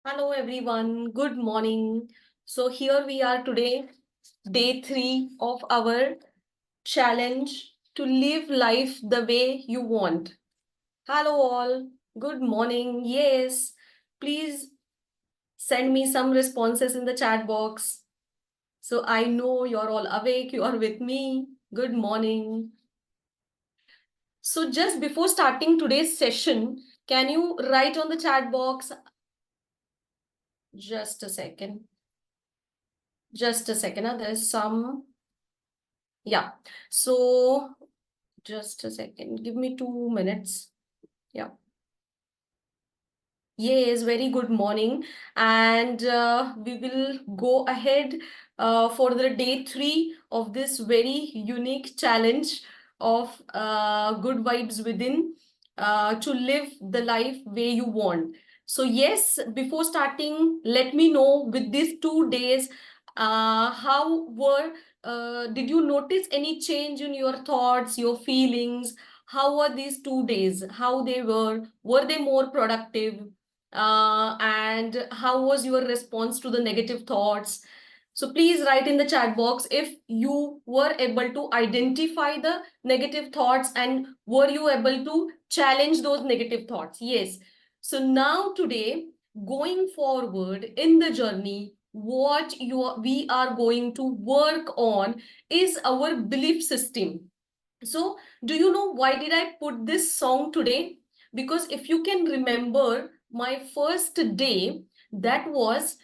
Hello everyone, good morning. So here we are today, day 3 of our challenge to live life the way you want. Hello all, good morning. Yes, please send me some responses in the chat box. So I know you're all awake, you are with me. Good morning. So just before starting today's session, can you write on the chat box? Just a second. Just a second. There's some. Yeah. So just a second. Give me 2 minutes. Yeah. Yes, very good morning. And we will go ahead for the day 3 of this very unique challenge of good vibes within to live the life way you want. So yes, before starting, let me know with these 2 days, how did you notice any change in your thoughts, your feelings? How were these 2 days? How they were? Were they more productive? And how was your response to the negative thoughts? So please write in the chat box if you were able to identify the negative thoughts and were you able to challenge those negative thoughts. Yes. So now today, going forward in the journey, we are going to work on is our belief system. So do you know why did I put this song today? Because if you can remember my first day, that was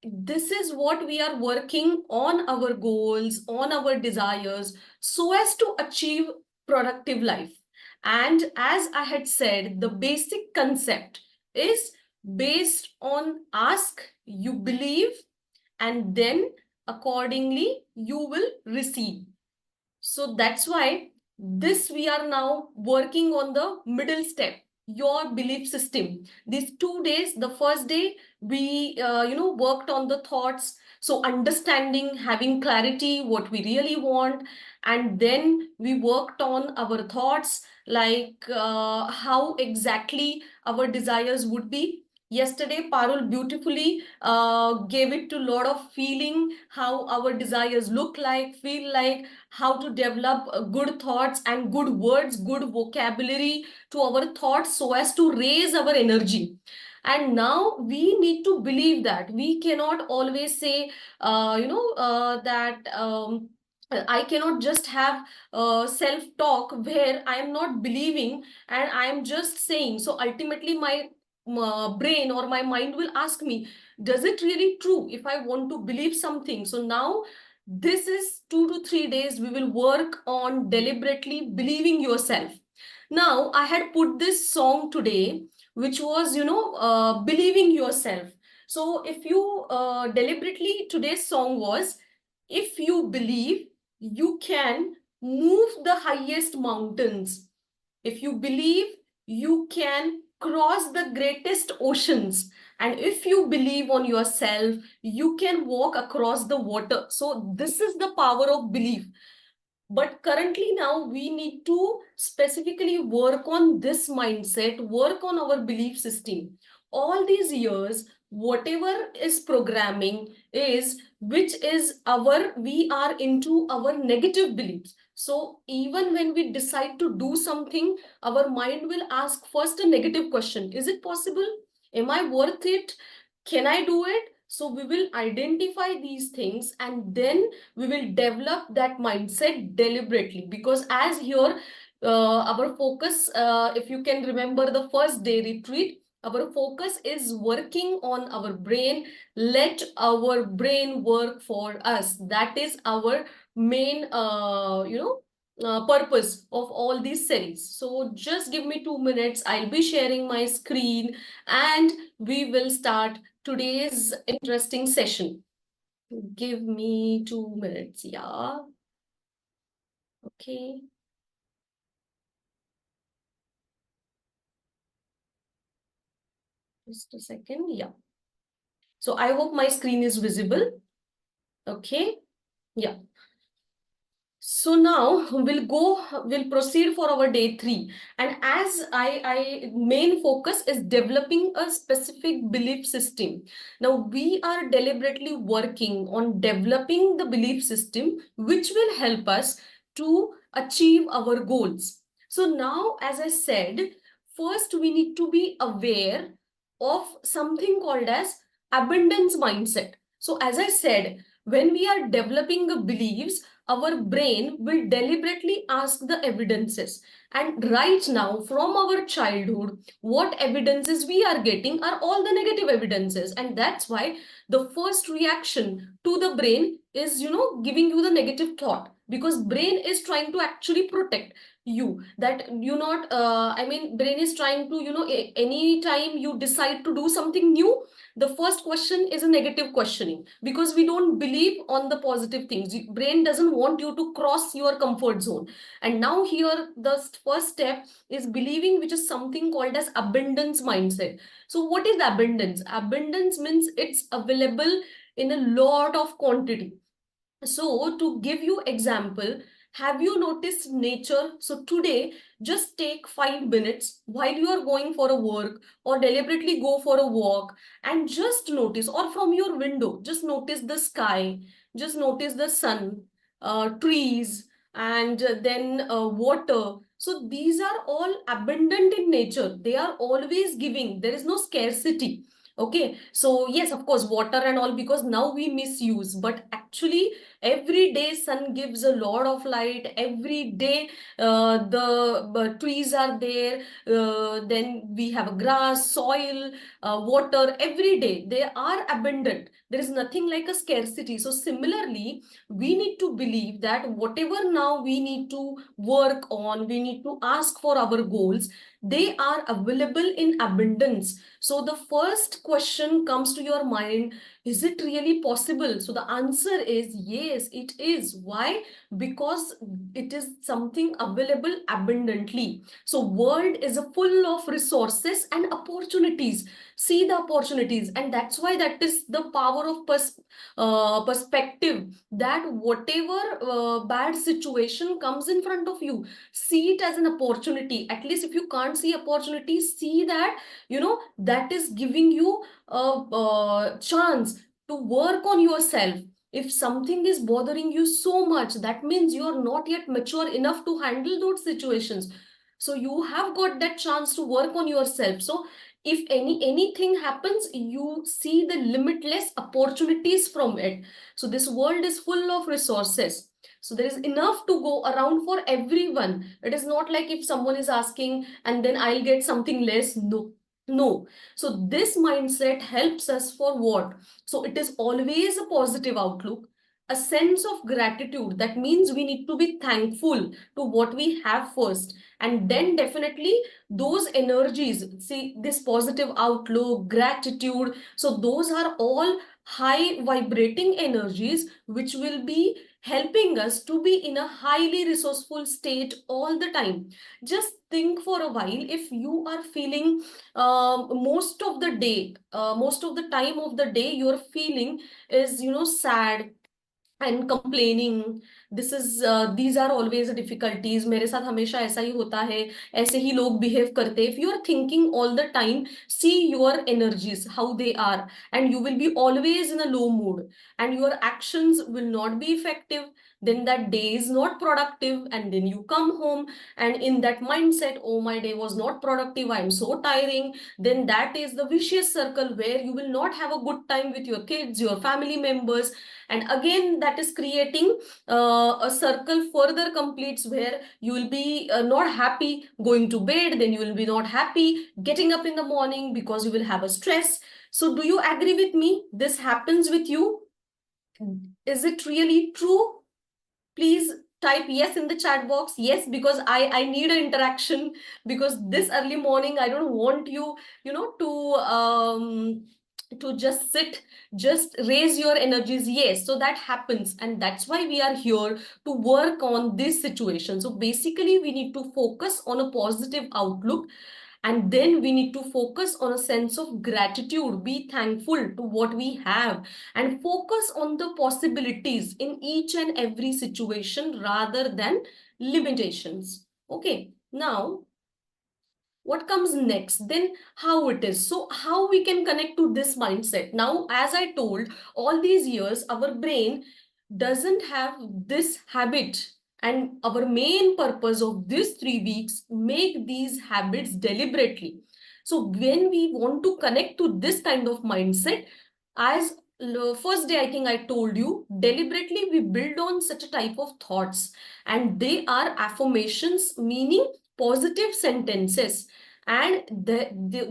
this is what we are working on our goals, on our desires, so as to achieve productive life. And as I had said, the basic concept is based on ask, you believe, and then accordingly you will receive. So that's why this we are now working on the middle step, your belief system. These 2 days, the first day we worked on the thoughts, so understanding, having clarity what we really want, and then we worked on our thoughts, like how exactly our desires would be. Yesterday, Parul beautifully gave it to a lot of feeling how our desires look like, feel like, how to develop good thoughts and good words, good vocabulary to our thoughts so as to raise our energy. And now we need to believe that we cannot always say, that. I cannot just have self talk where I am not believing and I am just saying. So ultimately, my brain or my mind will ask me, does it really true if I want to believe something? So now this is 2 to 3 days we will work on deliberately believing yourself. Now I had put this song today, which was believing yourself. So if you deliberately, today's song was, if you believe, you can move the highest mountains. If you believe, you can cross the greatest oceans. And if you believe on yourself, you can walk across the water. So this is the power of belief. But currently now we need to specifically work on this mindset, work on our belief system. All these years, whatever is programming is, which is our, we are into our negative beliefs. So even when we decide to do something, our mind will ask first a negative question. Is it possible? Am I worth it? Can I do it? So we will identify these things and then we will develop that mindset deliberately, because as here our focus, if you can remember the first day retreat, our focus is working on our brain. Let our brain work for us. That is our main purpose of all these series. So just give me 2 minutes, I'll be sharing my screen and we will start today's interesting session. Give me 2 minutes. Yeah. Okay. Just a second. Yeah. So I hope my screen is visible. Okay. Yeah. So now we'll proceed for our day 3. And as I main focus is developing a specific belief system. Now we are deliberately working on developing the belief system which will help us to achieve our goals. So now, as I said, first we need to be aware of something called as abundance mindset. So as I said, when we are developing the beliefs, our brain will deliberately ask the evidences. And right now, from our childhood, what evidences we are getting are all the negative evidences. And that's why the first reaction to the brain is, giving you the negative thought, because brain is trying to actually protect you, that you not brain is trying to, any time you decide to do something new, the first question is a negative questioning, because we don't believe on the positive things. Brain doesn't want you to cross your comfort zone. And now here the first step is believing, which is something called as abundance mindset. So what is abundance? Abundance means it's available in a lot of quantity. So to give you example, have you noticed nature? So today, just take 5 minutes while you are going for a work or deliberately go for a walk and just notice, or from your window, just notice the sky, just notice the sun, trees, and then water. So these are all abundant in nature. They are always giving. There is no scarcity. Okay, so yes, of course, water and all, because now we misuse, but actually every day sun gives a lot of light. Every day the trees are there. Then we have grass, soil, water. Every day they are abundant. There is nothing like a scarcity. So similarly, we need to believe that whatever now we need to work on, we need to ask for our goals, they are available in abundance. So the first question comes to your mind, is it really possible? So the answer is yes, it is. Why? Because it is something available abundantly. So world is full of resources and opportunities. See the opportunities, and that's why that is the power of perspective. That whatever bad situation comes in front of you, see it as an opportunity. At least if you can't see opportunity, see that that is giving you a chance to work on yourself. If something is bothering you so much, that means you are not yet mature enough to handle those situations. So you have got that chance to work on yourself. So if anything happens, you see the limitless opportunities from it. So this world is full of resources. So there is enough to go around for everyone. It is not like if someone is asking and then I'll get something less. No, no. So this mindset helps us for what? So it is always a positive outlook, a sense of gratitude. That means we need to be thankful to what we have first. And then definitely those energies, see this positive outlook, gratitude. So those are all high vibrating energies which will be helping us to be in a highly resourceful state all the time. Just think for a while, if you are feeling most of the day, most of the time of the day, your feeling is, sad and complaining. This is these are always difficulties. मेरे साथ हमेशा ऐसा ही होता है, ऐसे ही लोग behave करते. If you are thinking all the time, see your energies how they are, and you will be always in a low mood, and your actions will not be effective. Then that day is not productive, and then you come home and in that mindset, oh, my day was not productive, I am so tiring. Then that is the vicious circle where you will not have a good time with your kids, your family members, and again that is creating a circle further completes, where you will be not happy going to bed, then you will be not happy getting up in the morning because you will have a stress. So do you agree with me? This happens with you? Is it really true? Please type yes in the chat box. Yes, because I need an interaction, because this early morning I don't want you, to just sit, just raise your energies. Yes, so that happens, and that's why we are here to work on this situation. So basically we need to focus on a positive outlook, And then we need to focus on a sense of gratitude, be thankful to what we have, and focus on the possibilities in each and every situation rather than limitations. Okay, now what comes next? Then how it is. So how we can connect to this mindset? Now, as I told, all these years, our brain doesn't have this habit. And our main purpose of these 3 weeks, make these habits deliberately. So when we want to connect to this kind of mindset, as first day, I think I told you, deliberately we build on such a type of thoughts, and they are affirmations, meaning positive sentences, and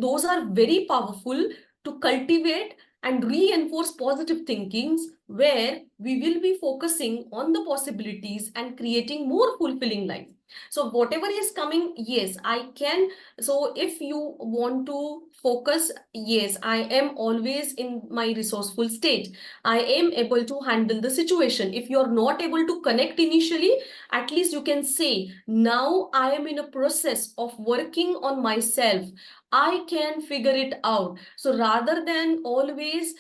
those are very powerful to cultivate and reinforce positive thinkings, where we will be focusing on the possibilities and creating more fulfilling life. So whatever is coming, yes, I can. So if you want to focus, yes, I am always in my resourceful state, I am able to handle the situation. If you're not able to connect initially, at least you can say, now I am in a process of working on myself, I can figure it out. So rather than always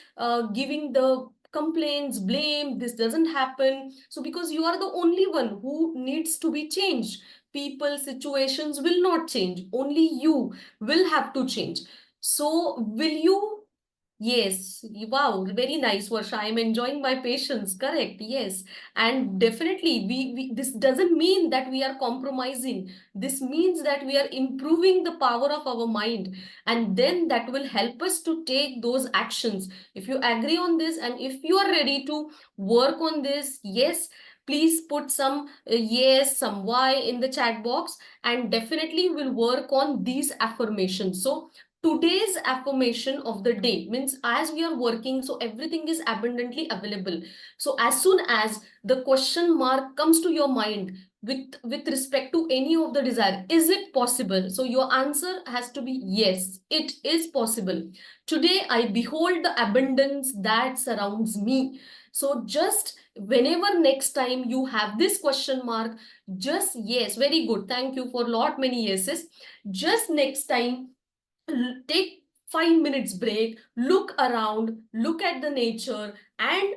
giving the complaints, blame, this doesn't happen, so because you are the only one who needs to be changed. People, situations will not change, only you will have to change. So will you? Yes, wow, very nice, Varsha. I'm enjoying my patience. Correct, yes. And definitely, this doesn't mean that we are compromising. This means that we are improving the power of our mind. And then that will help us to take those actions. If you agree on this and if you are ready to work on this, yes, please put some yes, some Y in the chat box, and definitely we'll work on these affirmations. So today's affirmation of the day means, as we are working, so everything is abundantly available. So as soon as the question mark comes to your mind with respect to any of the desire, is it possible? So your answer has to be yes, it is possible. Today I behold the abundance that surrounds me. So just whenever next time you have this question mark, just yes, very good, thank you for lot many yeses. Just next time, take 5 minutes break, look around, look at the nature, and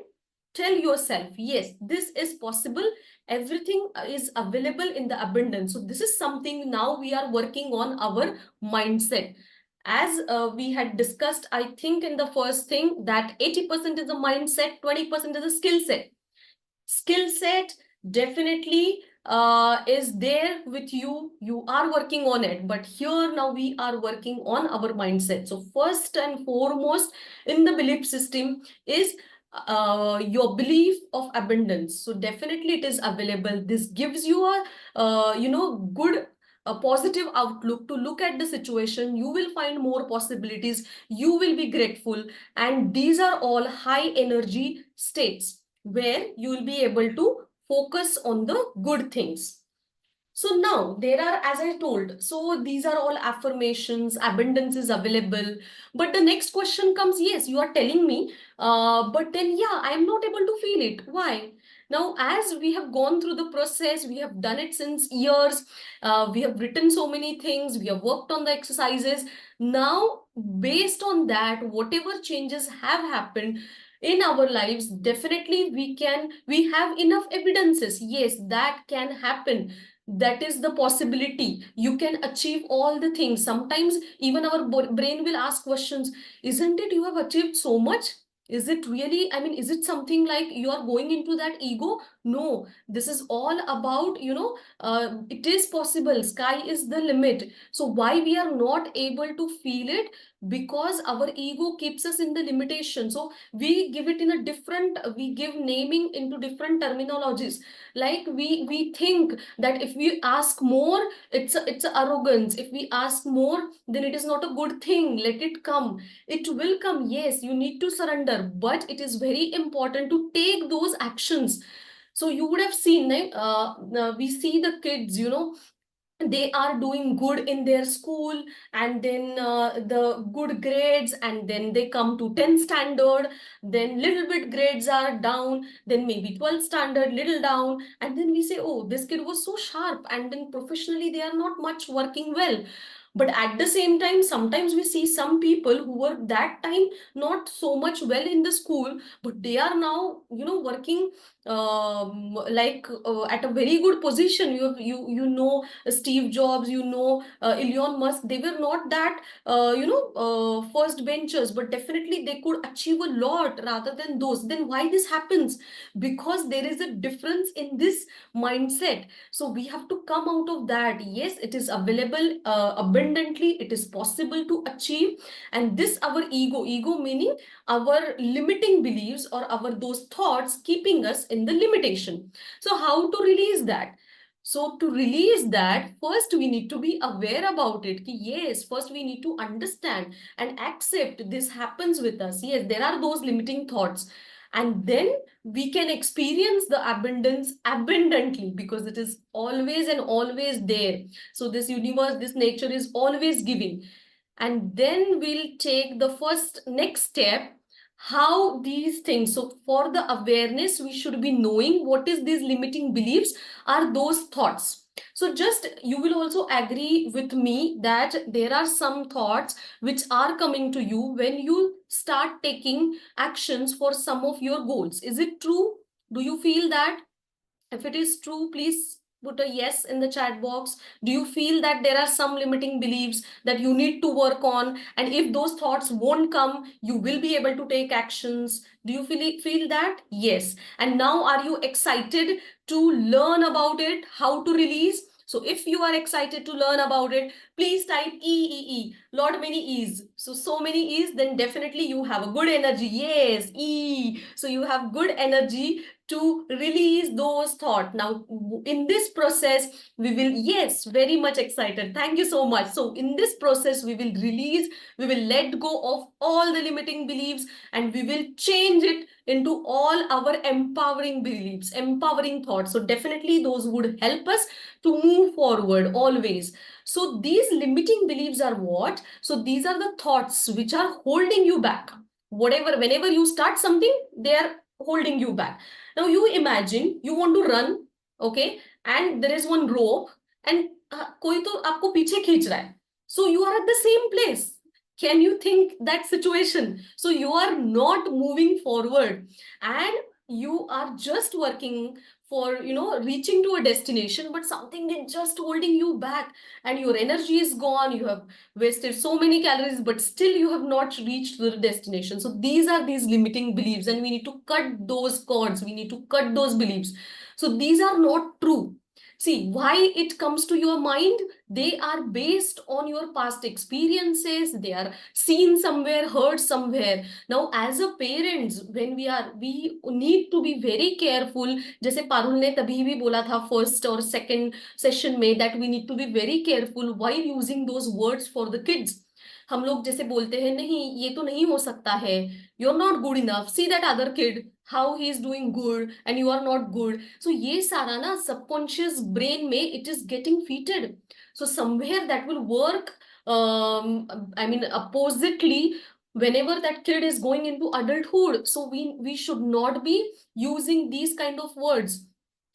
tell yourself, yes, this is possible. Everything is available in the abundance. So this is something now we are working on our mindset. As we had discussed, I think in the first thing, that 80% is the mindset, 20% is the skill set. Skill set definitely is there with you. You are working on it, but here now we are working on our mindset. So first and foremost in the belief system is your belief of abundance. So definitely it is available. This gives you a good, a positive outlook to look at the situation. You will find more possibilities, you will be grateful, and these are all high energy states where you will be able to focus on the good things. So now there are, as I told, so these are all affirmations, abundance is available. But the next question comes, yes, you are telling me, but then, yeah, I am not able to feel it. Why? Now, as we have gone through the process, we have done it since years, we have written so many things, we have worked on the exercises. Now, based on that, whatever changes have happened in our lives, definitely we have enough evidences. Yes, that can happen, that is the possibility. You can achieve all the things. Sometimes even our brain will ask questions, isn't it you have achieved so much? Is it really, I mean, is it something like you are going into that ego? No, this is all about, it is possible, sky is the limit. So why we are not able to feel it? Because our ego keeps us in the limitation. So we give it in a different, we give naming into different terminologies. Like we think that if we ask more, it's a arrogance. If we ask more, then it is not a good thing. Let it come, it will come. Yes, you need to surrender, but it is very important to take those actions. So you would have seen, we see the kids, they are doing good in their school, and then the good grades, and then they come to 10th standard, then little bit grades are down, then maybe 12th standard little down, and then we say, oh, this kid was so sharp, and then professionally they are not much working well. But at the same time, sometimes we see some people who were that time not so much well in the school, but they are now, working at a very good position. You know Steve Jobs, Elon Musk. They were not that first benchers, but definitely they could achieve a lot rather than those. Then why this happens? Because there is a difference in this mindset. So we have to come out of that. Yes, it is available abundantly, it is possible to achieve. And this our ego meaning our limiting beliefs or our those thoughts keeping us in the limitation. So how to release that? So to release that, first we need to be aware about it. Yes, first we need to understand and accept this happens with us. Yes, there are those limiting thoughts. And then we can experience the abundance abundantly, because it is always and always there. So this universe, this nature is always giving. And then we'll take the first next step, how these things. So for the awareness, we should be knowing what is these limiting beliefs are those thoughts. So just you will also agree with me that there are some thoughts which are coming to you when you start taking actions for some of your goals. Is it true? Do you feel that? If it is true, please put a yes in the chat box. Do you feel that there are some limiting beliefs that you need to work on? And if those thoughts won't come, you will be able to take actions. Do you feel that? Yes. And now are you excited to learn about it, how to release? So if you are excited to learn about it, please type E. Lot many E's. So many E's, then definitely you have a good energy. Yes, E. So you have good energy to release those thoughts. Now, in this process, we will, yes, very much excited. Thank you so much. So in this process, we will release, we will let go of all the limiting beliefs, and we will change it into all our empowering beliefs, empowering thoughts. So definitely those would help us to move forward always. So these limiting beliefs are what? So these are the thoughts which are holding you back. Whenever you start something, they are holding you back. Now you imagine you want to run, okay, and there is one rope, and कोई तो आपको पीछे खींच रहा है. So you are at the same place. Can you think that situation? So you are not moving forward, and you are just working for reaching to a destination, but something is just holding you back, and your energy is gone. You have wasted so many calories, but still you have not reached the destination. So these are these limiting beliefs, and we need to cut those cords. We need to cut those beliefs. So these are not true. See, why it comes to your mind? They are based on your past experiences. They are seen somewhere, heard somewhere. Now, as a parents, when we need to be very careful. जैसे पारुल ने तभी भी बोला था first or second session में that we need to be very careful while using those words for the kids. हम लोग जैसे बोलते हैं, नहीं ये तो नहीं हो सकता है, you're not good enough, see that other kid how he is doing good and you are not good. So ये सारा ना subconscious brain में it is getting feeded. So somewhere that will work, I mean oppositely whenever that kid is going into adulthood. So we should not be using these kind of words.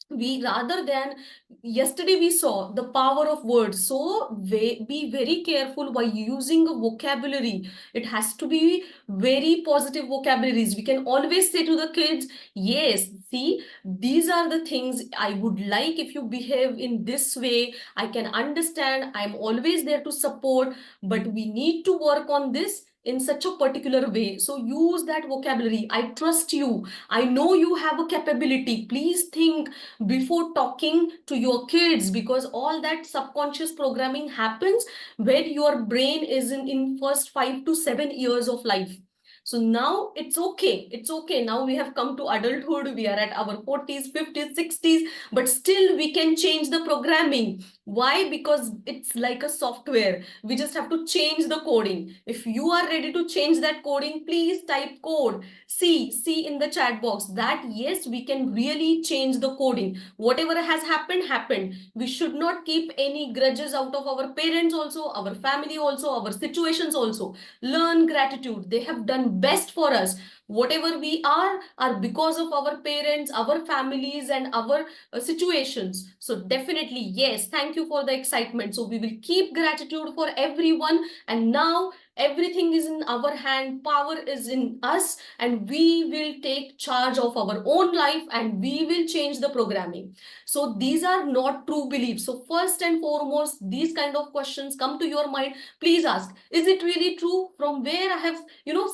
We rather than yesterday we saw the power of words. So be very careful while using a vocabulary. It has to be very positive vocabularies. We can always say to the kids, yes, see, these are the things I would like if you behave in this way. I can understand, I'm always there to support, but we need to work on this in such a particular way. So use that vocabulary. I trust you, I know you have a capability. Please think before talking to your kids, because all that subconscious programming happens when your brain is in first 5 to 7 years of life. So now it's okay. It's okay. Now we have come to adulthood. We are at our 40s, 50s, 60s, but still we can change the programming. Why? Because it's like a software. We just have to change the coding. If you are ready to change that coding, please type code. See in the chat box that yes, we can really change the coding. Whatever has happened. We should not keep any grudges out of our parents also, our family also, our situations also. Learn gratitude. They have done best for us. Whatever we are because of our parents, our families, and our situations. So definitely, yes, thank you for the excitement. So we will keep gratitude for everyone. And now everything is in our hand, power is in us, and we will take charge of our own life and we will change the programming. So these are not true beliefs. So first and foremost, these kind of questions come to your mind. Please ask, is it really true? From where I have,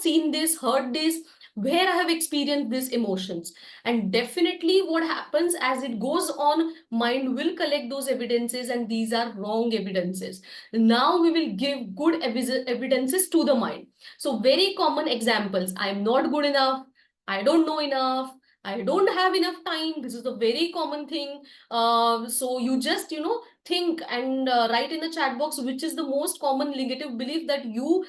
seen this, heard this, where I have experienced these emotions. And definitely what happens as it goes on, mind will collect those evidences, and these are wrong evidences. Now we will give good evidences to the mind. So very common examples: I am not good enough, I don't know enough, I don't have enough time. This is a very common thing. So you just, think and write in the chat box which is the most common negative belief that you,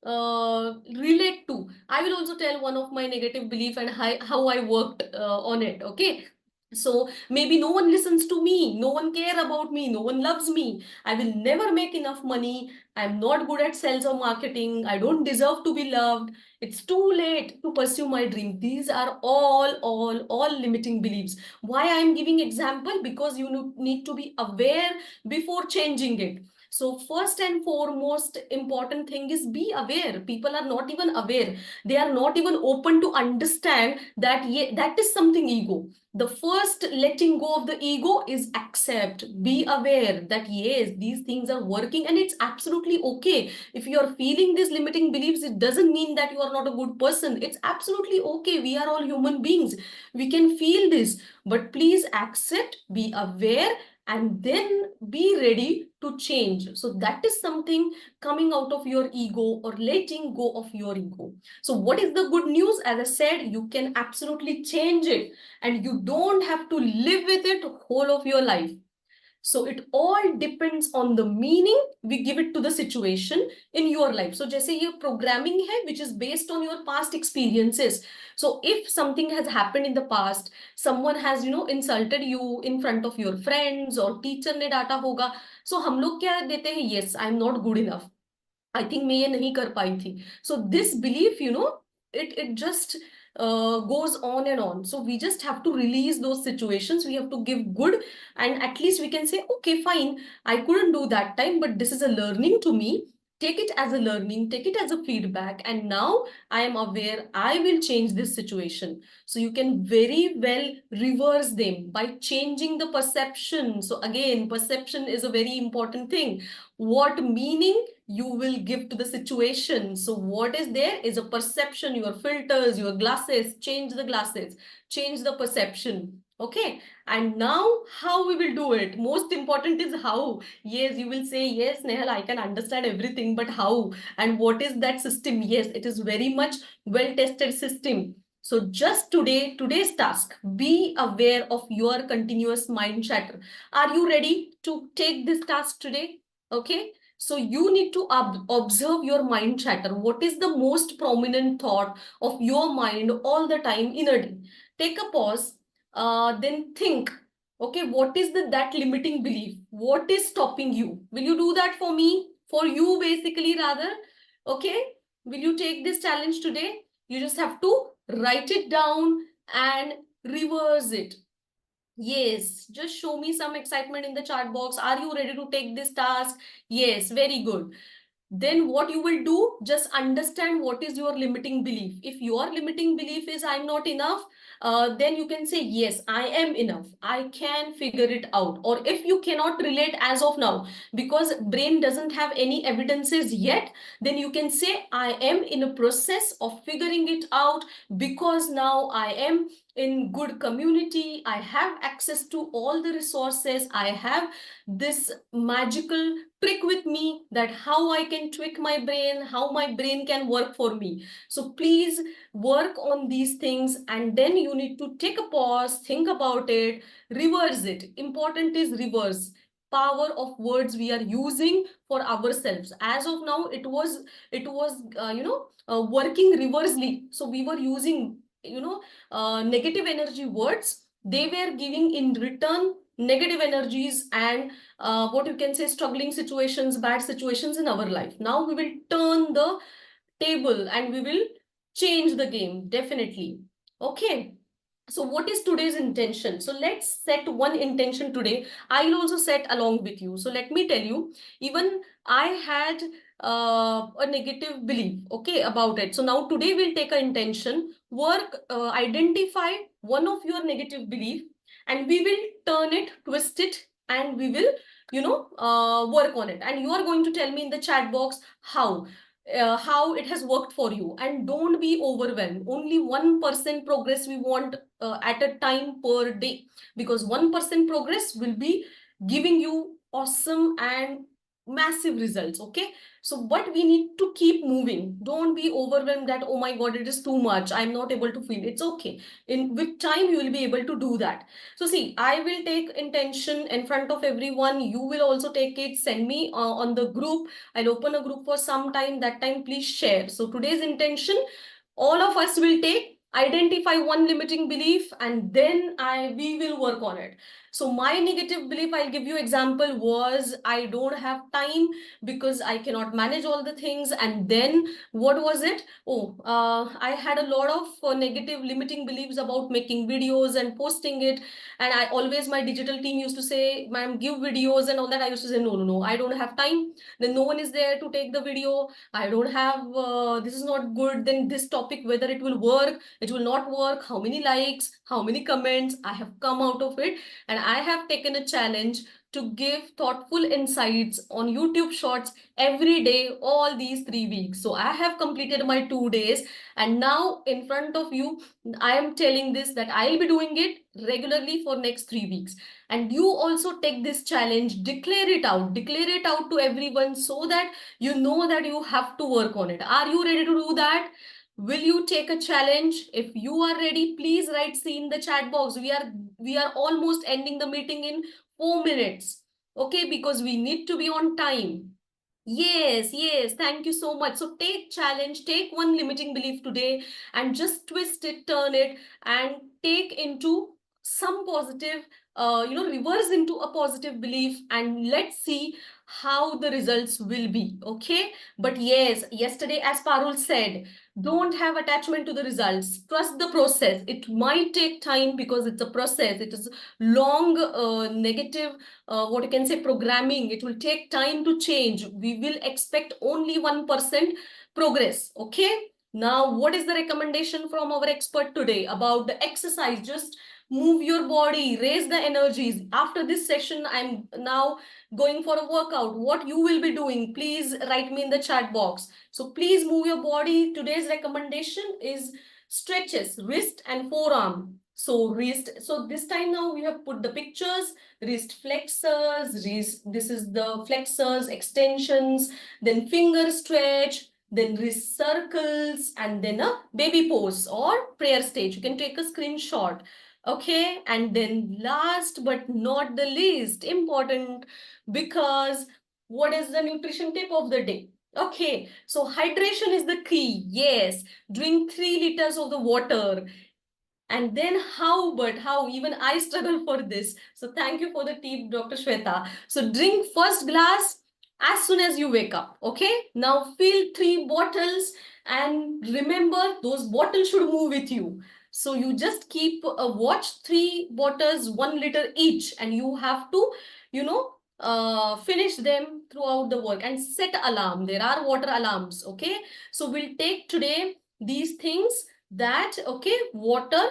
relate to. I will also tell one of my negative belief and how I worked on it. Okay. So maybe no one listens to me, no one care about me, no one loves me, I will never make enough money, I'm not good at sales or marketing, I don't deserve to be loved, it's too late to pursue my dream. These are all limiting beliefs. Why I'm giving example? Because you need to be aware before changing it. So first and foremost important thing is be aware. People are not even aware. They are not even open to understand that, yeah, that is something ego. The first letting go of the ego is accept, be aware that yes, these things are working and it's absolutely okay. If you are feeling these limiting beliefs, it doesn't mean that you are not a good person. It's absolutely okay. We are all human beings. We can feel this, but please accept, be aware, and then be ready to change. So that is something coming out of your ego or letting go of your ego. So what is the good news? As I said, you can absolutely change it and you don't have to live with it whole of your life. So it all depends on the meaning we give it to the situation in your life. So जैसे ये programming है which is based on your past experiences. So if something has happened in the past, someone has insulted you in front of your friends or teacher ने डांटा होगा, so हम लोग क्या देते हैं? Yes, I'm not good enough. I think मैं ये नहीं कर पाई थी. So this belief, it just goes on and on. So we just have to release those situations. We have to give good, and at least we can say, okay, fine, I couldn't do that time, but this is a learning to me. Take it as a learning, take it as a feedback, and now I am aware I will change this situation. So you can very well reverse them by changing the perception. So again, perception is a very important thing. What meaning you will give to the situation. So what is there is a perception, your filters, your glasses, change the glasses, change the perception. Okay. And now how we will do it? Most important is how. Yes, you will say, yes, Nehal, I can understand everything, but how? And what is that system? Yes, it is very much well-tested system. So just today's task, be aware of your continuous mind chatter. Are you ready to take this task today? Okay. So you need to observe your mind chatter. What is the most prominent thought of your mind all the time in a day? Take a pause, then think, okay, what is that limiting belief? What is stopping you? Will you do that for me? For you, basically, rather. Okay, will you take this challenge today? You just have to write it down and reverse it. Yes, just show me some excitement in the chat box. Are you ready to take this task? Yes, very good. Then what you will do, just understand what is your limiting belief. If your limiting belief is I'm not enough, then you can say, yes, I am enough. I can figure it out. Or if you cannot relate as of now, because brain doesn't have any evidences yet, then you can say, I am in a process of figuring it out because now I am in good community. I have access to all the resources. I have this magical trick with me that how I can tweak my brain, how my brain can work for me. So please work on these things, and then you need to take a pause, think about it, reverse it. Important is reverse. Power of words we are using for ourselves. As of now, it was working reversely. So we were using negative energy words. They were giving in return negative energies and what you can say struggling situations, bad situations in our life. Now we will turn the table and we will change the game, definitely. Okay. So what is today's intention? So let's set one intention today. I'll also set along with you. So let me tell you, even I had a negative belief, okay, about it. So now today we'll take an intention, identify one of your negative belief, and we will turn it, twist it, and we will, work on it. And you are going to tell me in the chat box how it has worked for you. And don't be overwhelmed. Only 1% progress we want at a time per day, because 1% progress will be giving you awesome and massive results. Okay, so but we need to keep moving. Don't be overwhelmed that, oh my god, it is too much, I'm not able to feel. It's okay. In with time you will be able to do that. So see, I will take intention in front of everyone. You will also take it, send me on the group. I'll open a group for some time. That time, please share. So today's intention, all of us will take, identify one limiting belief, and then we will work on it. So my negative belief, I'll give you example, was I don't have time because I cannot manage all the things. And then what was it? I had a lot of negative limiting beliefs about making videos and posting it. And I always, my digital team used to say, ma'am, give videos and all that. I used to say, no, no, no, I don't have time. Then no one is there to take the video. I don't have, this is not good. Then this topic, whether it will work, it will not work, how many likes, how many comments. I have come out of it, and I have taken a challenge to give thoughtful insights on YouTube Shorts every day, all these 3 weeks. So I have completed my 2 days, and now in front of you, I am telling this that I'll be doing it regularly for next 3 weeks. And you also take this challenge, declare it out to everyone, so that you know that you have to work on it. Are you ready to do that? Will you take a challenge? If you are ready, please write C in the chat box. We are almost ending the meeting in 4 minutes. Okay, because we need to be on time. Yes, yes, thank you so much. So take challenge, take one limiting belief today and just twist it, turn it, and take into some positive, reverse into a positive belief, and let's see how the results will be. Okay. But yes, yesterday, as Parul said, don't have attachment to the results. Trust the process. It might take time because it's a process. It is long, negative, what you can say, programming. It will take time to change. We will expect only 1% progress. Okay. Now, what is the recommendation from our expert today about the exercise? Just move your body, raise the energies. After this session, I'm now going for a workout. What you will be doing, please write me in the chat box. So please move your body. Today's recommendation is stretches, wrist and forearm. So wrist, so this time now we have put the pictures, wrist flexors, this is the flexors, extensions, then finger stretch, then wrist circles, and then a baby pose or prayer stage. You can take a screenshot. Okay, and then last but not the least important, because what is the nutrition tip of the day? Okay, so hydration is the key. Yes, drink 3 liters of the water. And then how even I struggle for this. So thank you for the tip, Dr. Shweta. So drink first glass as soon as you wake up. Okay, now fill 3 bottles, and remember those bottles should move with you. So you just keep a watch, 3 bottles, 1 liter each, and you have to, finish them throughout the work, and set alarm. There are water alarms. Okay, so we'll take today these things, that okay, water.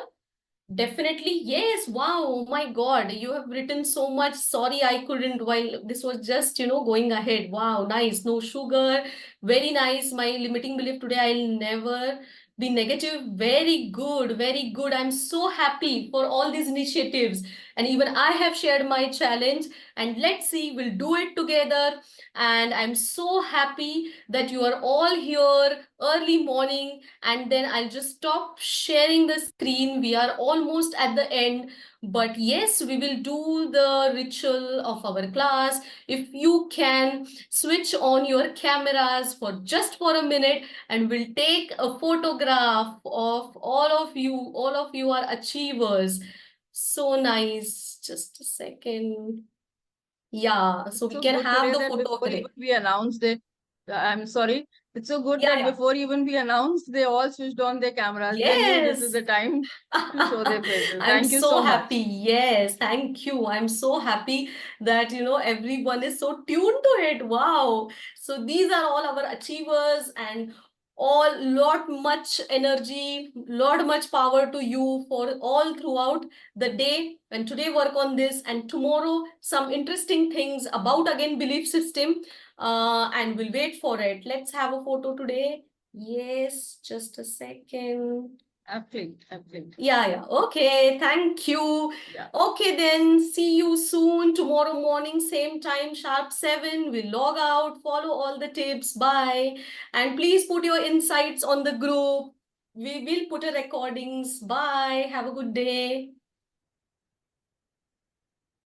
Definitely, yes. Wow, oh my God, you have written so much. Sorry, I couldn't while this was just, going ahead. Wow, nice. No sugar. Very nice. My limiting belief today, I'll never be negative. Very good, very good. I'm so happy for all these initiatives. And even I have shared my challenge. And let's see, we'll do it together. And I'm so happy that you are all here early morning. And then I'll just stop sharing the screen. We are almost at the end, but yes, we will do the ritual of our class. If you can switch on your cameras for just for a minute, and we'll take a photograph of all of you. All of you are achievers. So nice. Just a second. Yeah, so we So can good have today the that photo before correct. even we announce the, I'm sorry, It's so good Yeah, that yeah. before even we announced, they all switched on their cameras. They knew this is Yes. the time to show their faces. I'm Thank you so so happy. much. Yes, thank you. I'm so happy that, everyone is so tuned to it. Wow. So these are all our achievers and all lot much energy, lot much power to you for all throughout the day. And today work on this and tomorrow some interesting things about again belief system. And we'll wait for it. Let's have a photo today. Yes, just a second. I've clicked. Yeah, yeah. Okay, thank you. Yeah. Okay, then see you soon tomorrow morning, same time, sharp 7. We'll log out, follow all the tips. Bye. And please put your insights on the group. We will put a recordings. Bye. Have a good day.